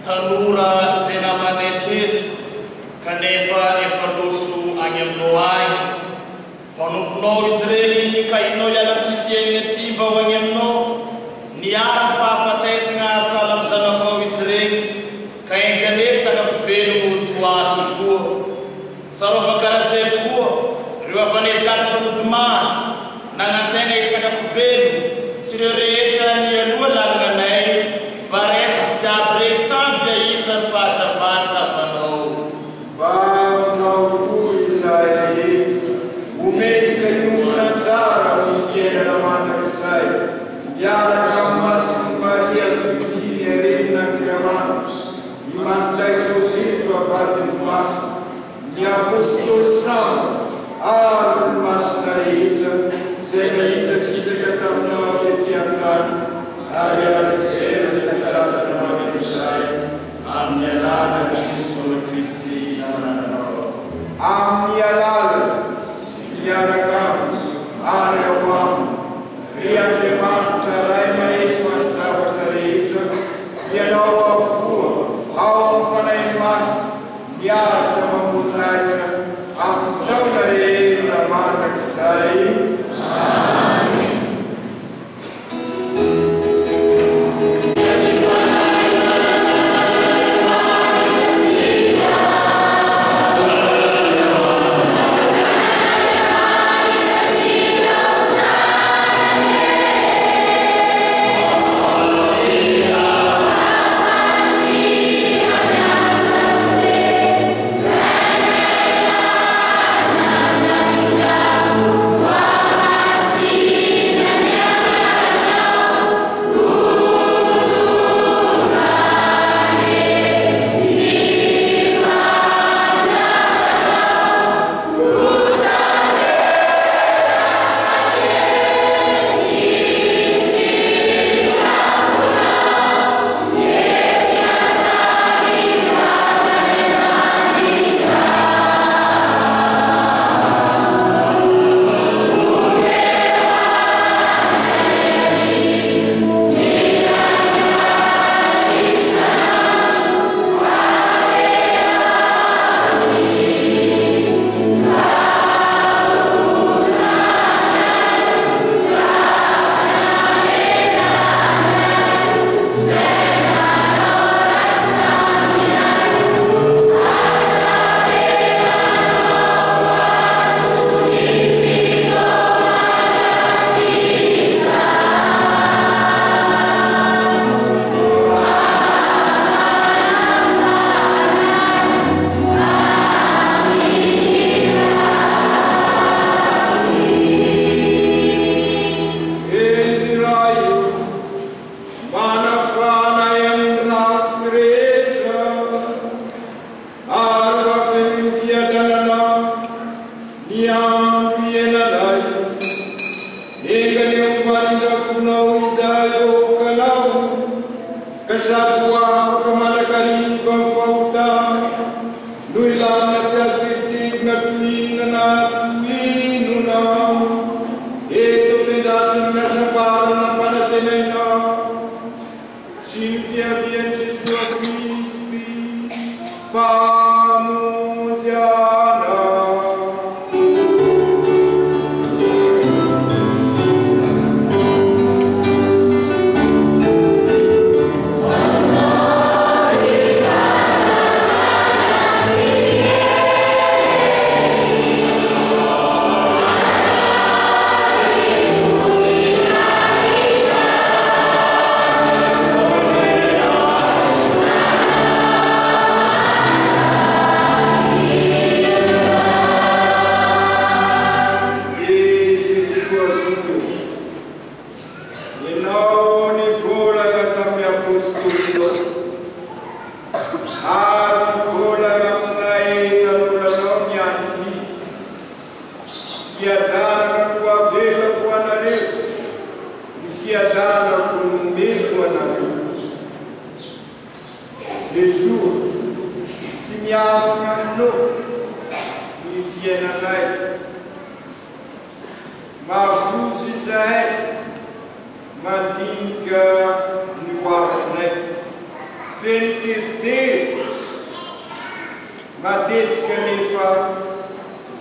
Tanura sena manetet kanefa efa dosu aminao panomponao Israely kainao iala-kisiaigna ty mba hoagny aminao niara fahafatesagna asala amin'ny zanakao Israely ka engane sakapivelogno toazy koa sarova karazay koa reo avanejary fanotomany nagnantegna isakapivelogno sy reo rehetra ny aloha lalananay barefa jiaby rey samby ahita ny fahazavany tavanao Baonao fo Israely umedika yunazara usiena matakisai yara kamasu Maria Virginia reina Clemana imasdai Joseph avati mas ni apostol Sam al masnaita senaita sita katamna ketiangan ayat esa kalasana Israel amnelana Yesus Kristi amnelana Yarakam, Ariawam, Riajeman, Taraima, Efan, Sabatarita, Yellow of Poor, Our Fanaimas, Yasamamunlaita, Amdonarita, Matak Sai.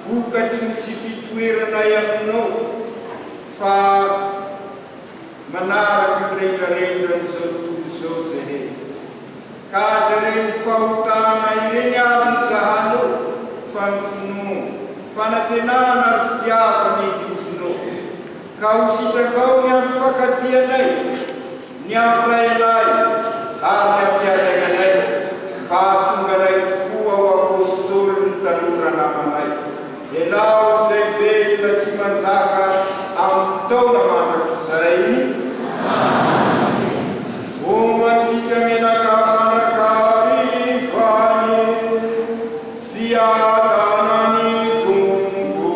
vokatry ny sy fitoerana aminao fa manaraky ny rendrarendra n'izao tontolo izao zahay. Ka aza reny fahotana ireny ary ny zahanao fa ny finoa fanantenana ary fitiavany eglizinao. Ka ho sitraka ao ny ampifankatia-nay, ny ampirainay ary ny ampiadaganay, fa hatonga anay tokoa ao apôstôly ny tanora namanay. Ianao izay velona sy manjaka amin'ny taona mandrakizay. Omantsika menaka fanakarivany fiadanany Tompo.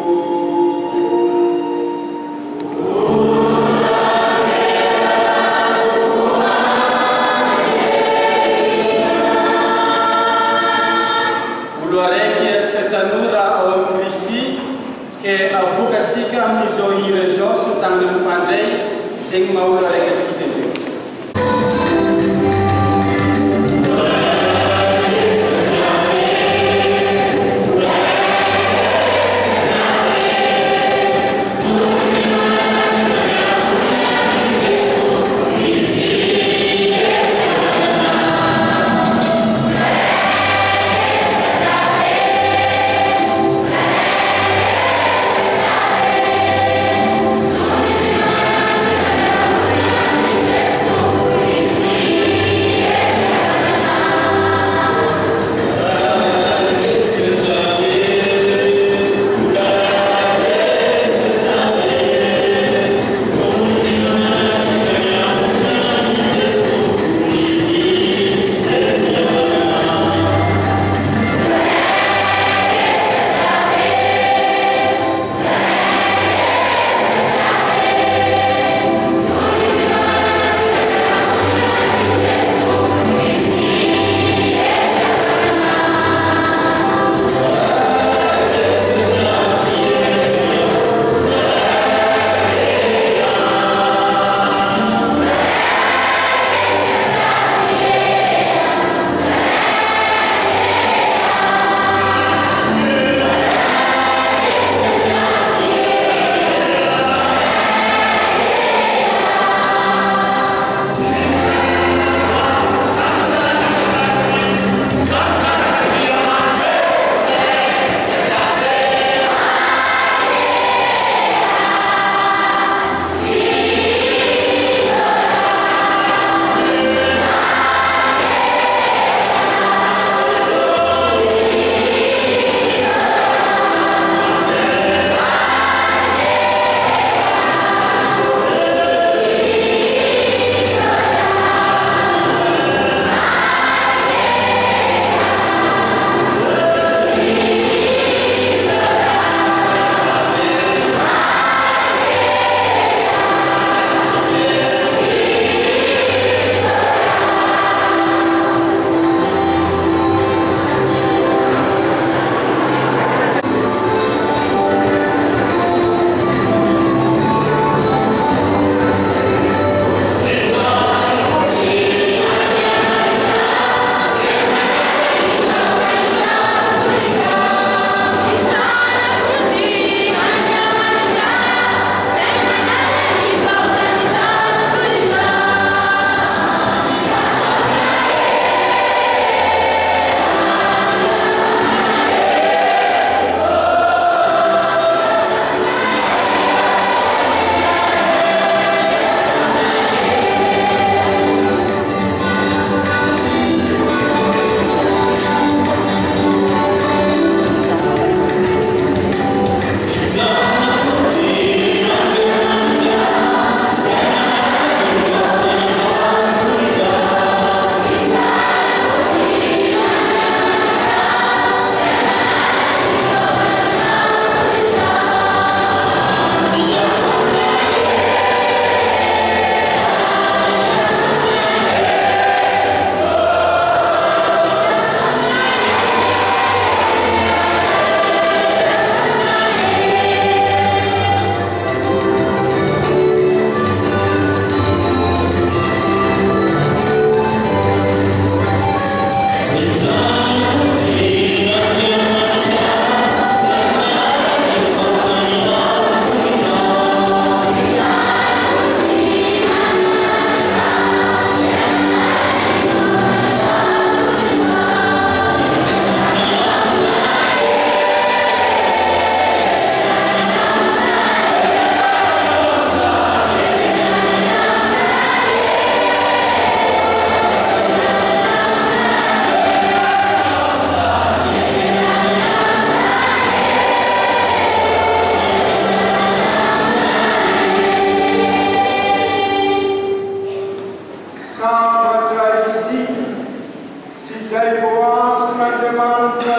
Olo araiky atsika tanora ao amin'ny Kristy ke abokatsika amin'izao hira izao sy tamin'ny mifandray zegny maha-olo araiky atsika izay. Yes.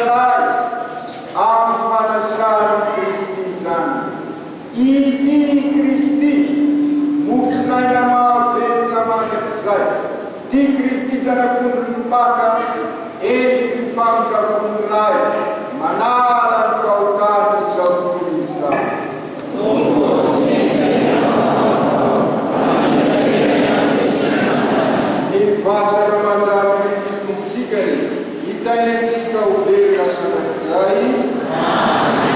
iray amin'ny fanasary Kristy zany. Ity Kristy mofinaina mahavelona mandrakizay. Ty Kristy zanak'ondry mipaka endriky ny famonjakon'ny lay manala ny fahotana izao tontolo izao. Ny vatana manjary Kristy tompotsikany hitaintsika ho velona mandrakizay. Amen.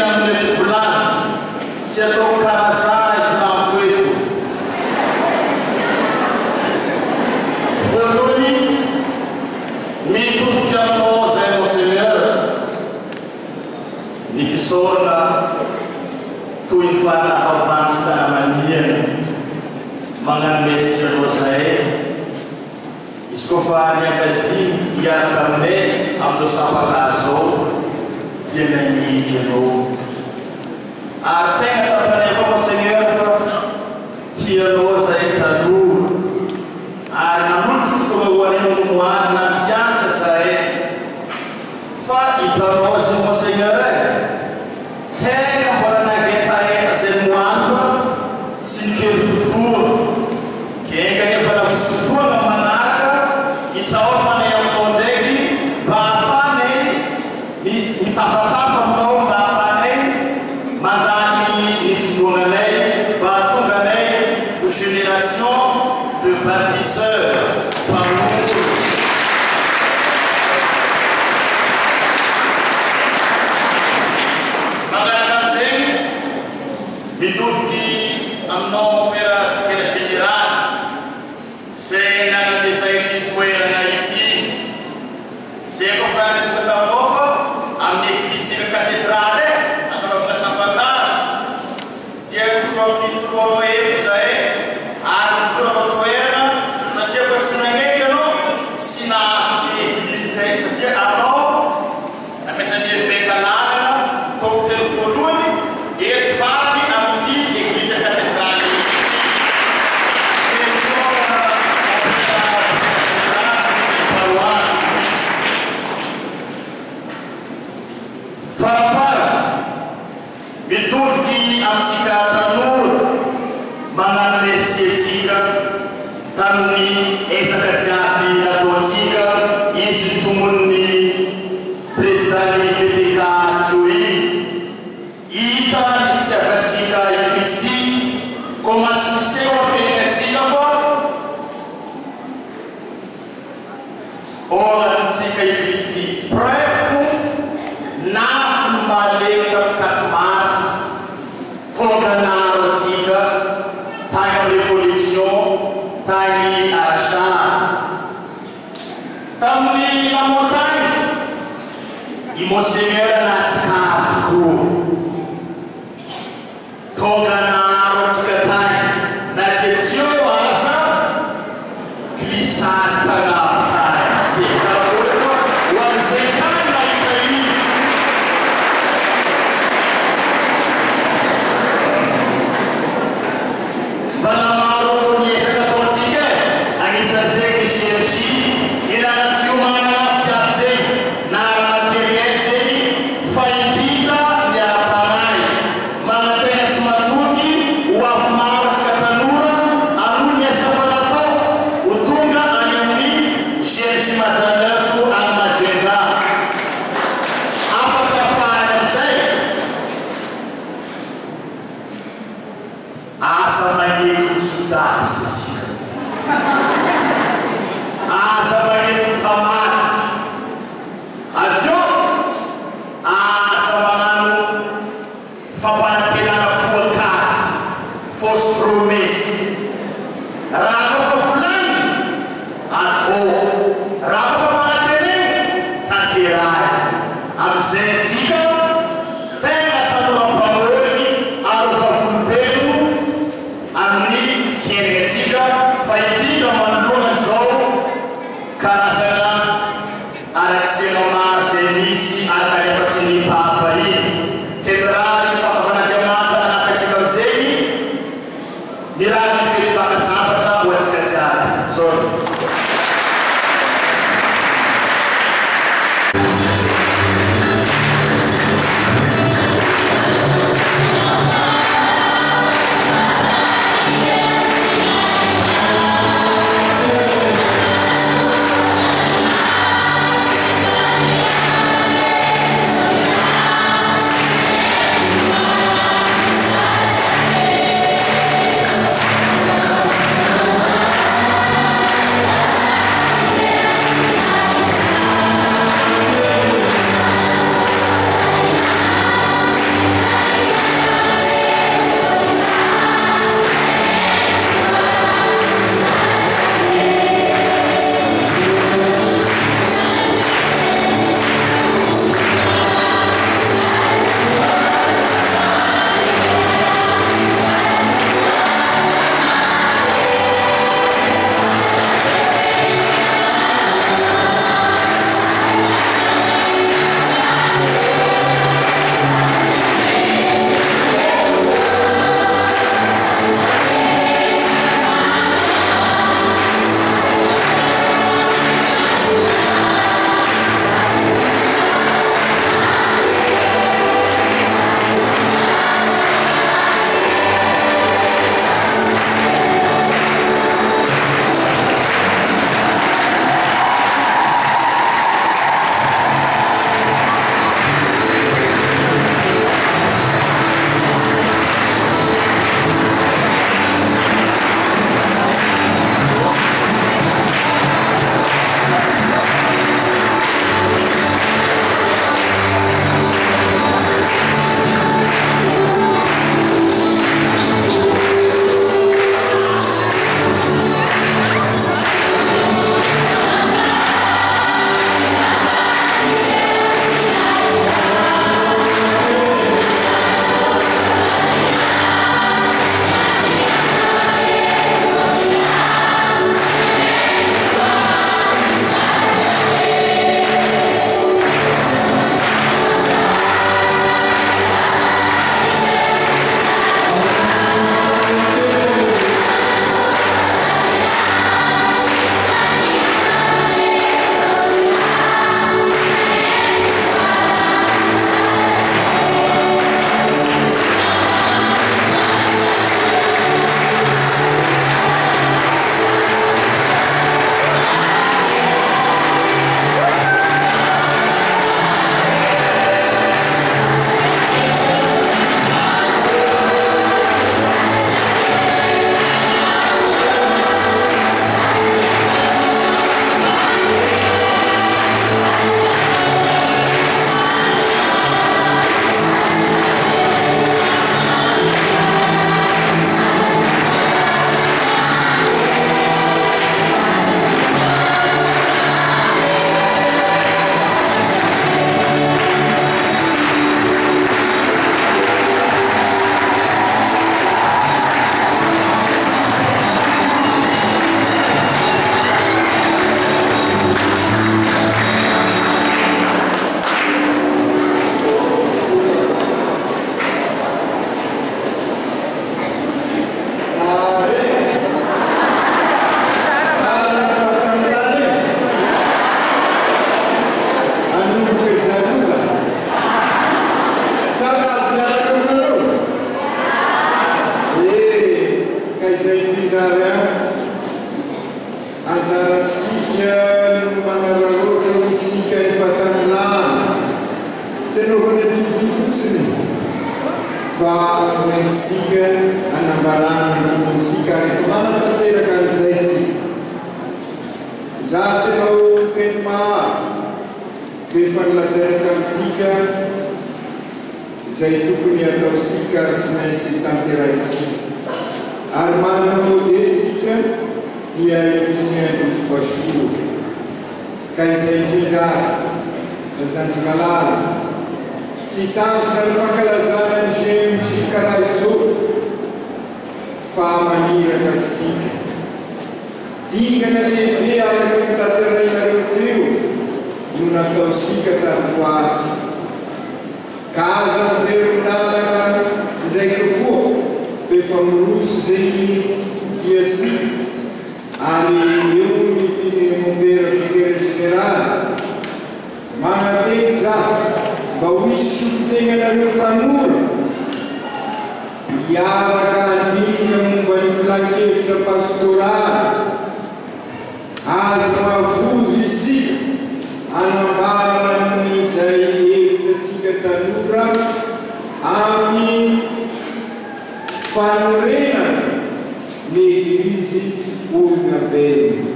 amilete fulani sy atao karazana ilampo eto. Voalohany mitodika aminao zay Monseigneur ny fisaorana toy ny fanahavantsy tanamaniana magnano merci anao zay izy koa fa niankadiny hiaraka aminay amin'izao sapakazo dia naniky anao ary tegna tsapanay koa Monseigneur fa tianao zay tanora ary namonotro tonga hoanay moana tiantra zay fa hitanao zay Monseigneur tegna mbola nagetaeta zay moana sy nikely fotoa kenga nefa misy fotoana manaraka hitsaofanay aminao ndraiky mba ahafanay mitafatafa aminao mba ahafanay mandany ny finoananay mba hatonga anay ho génération de bâtisseurs mpamory. Mangaraka an'izegny mitodiky aminao pera général zay nanandezay ity toerana ity zay koa fa nataonao fa amin'ny église cathédrale anaovana sampakazo dia amin'ny toroanao eto zay ary toroanao toerana satria fa tsy nagneky anao sy nahazo ty église zay satria anao namesany evekanarana tokoteny voalohany eto farany amin'ity église cathédrale mitodiky antsika tanora magnano merci atsika tamin'ny ezaka jiaby nataontsika izy tomon'ny président IPTK Joy hita ny fitiavatsika i Kristy koa masimiseho ampiainatsika fa orantsika i Kristy prefo nafy maleka 4 mars tonga naro atsika tagny amin'ny révolution tagny arachar tamin'ny lamontagne i Monseigneur natsika tokoa tonga naro atsika tagny na ketio aza glissade tagnavitagny zay karoa ho an'izay tagny nahita izy Balamaro niezaka ataontsika anisan'izay cherchi ilana fiomana jiaby zay na ara-materiel zay fa indrindra ny ara-panahy manatena sy matoky ho avy maro atsika tanora aloha niezaka fa natao ho tonga any amin'ny cherchi madanefo any Majunga afatra afahany amin'izay asa magneko tsodasy asa magneko mpamaty aveo asa magnano fampanantenana poakaty fausse promesse raha kofa volany atao raha kofa mananteneny tanterahy am'izay atsika tegna tanora mpamony arovavolombelo amin'ny fiainatsika fa indrindra manoloana zao karazana aratsiana maro zay misy atalefatsy ny papa iny raha ny fahasavan'Andriamanitra anakatsika am'izay ny raha ny fetibaka zavatra ho atsika jiaby zao. Yeah. Tsy anaovana didy fotsiny fa anaovantsika anambarana ny fonosika rehefa manatanteraka an'izay sika. Za sy anao teny maro rehefa nilazaina tamitsika izay tokony ataosika ary tsy maintsy tanterahisika. Ary manana modelitsika dia Lucien Doumbosolo ka izay indrindrary Zanzimalala sy tanjona ny fankalazana ny jemusy karaha izao fa maniraka sika. Dingana lehibe araka ny tanterainareo teo no nataosika taroaty. Ka aza miveron-dalana ndraiky koa efa mirosy zegny dia sika ary eo ny mombera vicaire général manateny za mba ho misy sofotegnanareo tanora hiaraka andinika momba ny filan-kevitra pastoraly azy mavozo isika anambarana n'izay hevitrantsika tanora amin'ny fanorenana ny eglizy olona velona.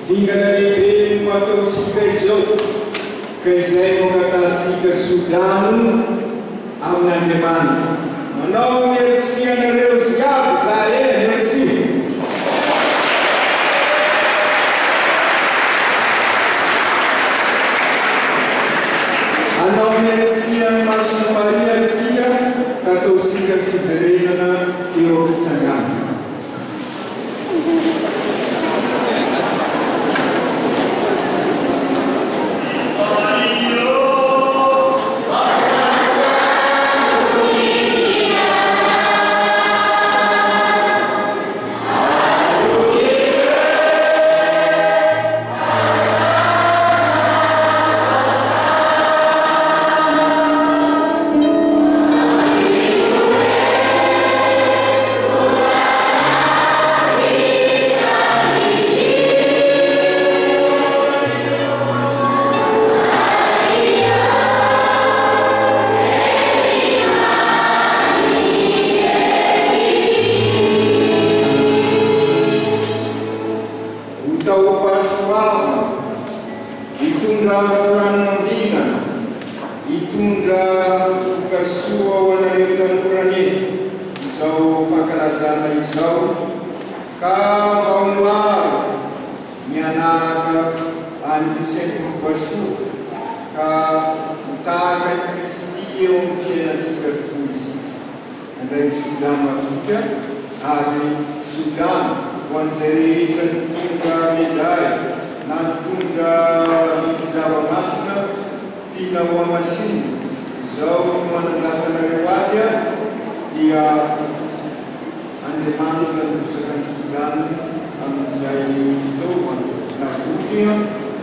Dingana lehibe no ataosika izao ka izay mangatasika sodrano amin'Andriamanitra. Manao merci anareo jiaby za merci. Anao merci amin'ny Masina Maria antsika ka ataosika ny fiverenana eo am-pisangana.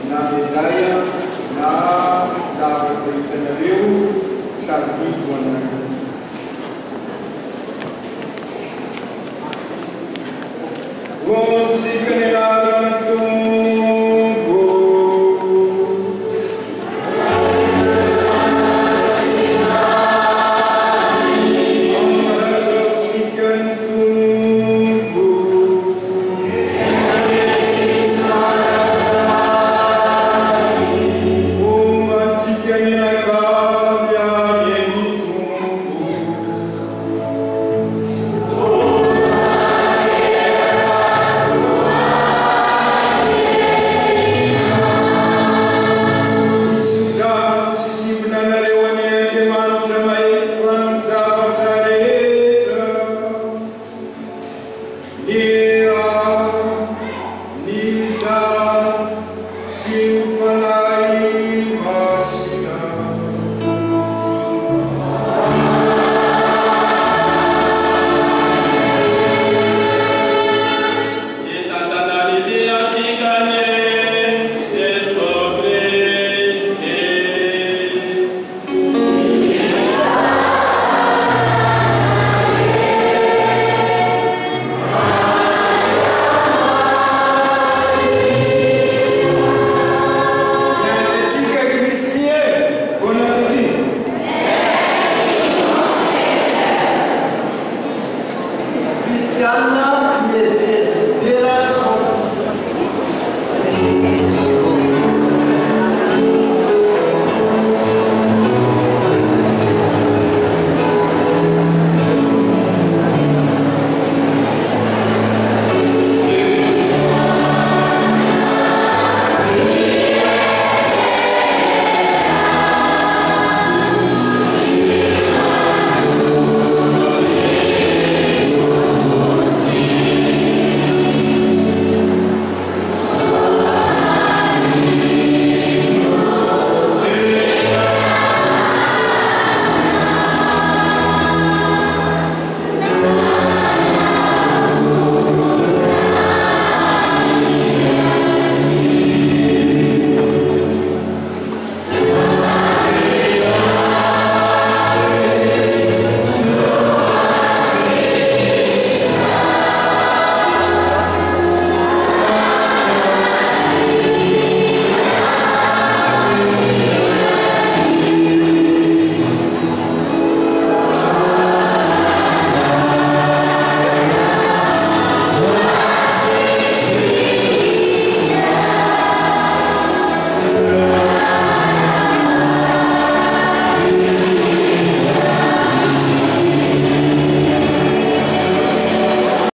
Na medalha, na zavatra hitanareo